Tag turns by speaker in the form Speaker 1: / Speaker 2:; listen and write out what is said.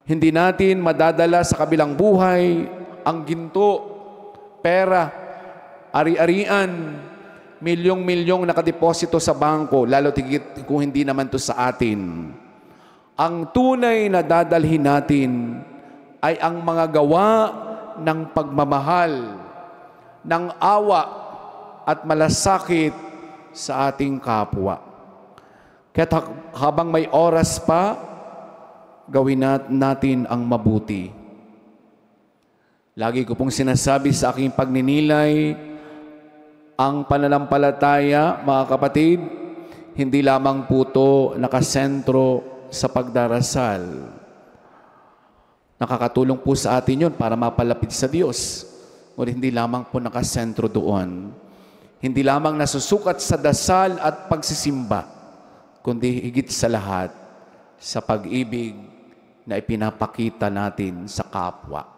Speaker 1: Hindi natin madadala sa kabilang buhay ang ginto, pera, ari-arian, milyong-milyong nakadeposito sa bangko, lalo tigit kung hindi naman to sa atin. Ang tunay na dadalhin natin ay ang mga gawa ng pagmamahal, ng awa at malasakit sa ating kapwa. Kaya habang may oras pa, gawin natin ang mabuti. Lagi ko pong sinasabi sa aking pagninilay, ang pananampalataya, mga kapatid, hindi lamang po ito nakasentro sa pagdarasal. Nakakatulong po sa atin yun para mapalapit sa Diyos. Ngunit hindi lamang po nakasentro doon. Hindi lamang nasusukat sa dasal at pagsisimba, kundi higit sa lahat sa pag-ibig na ipinapakita natin sa kapwa.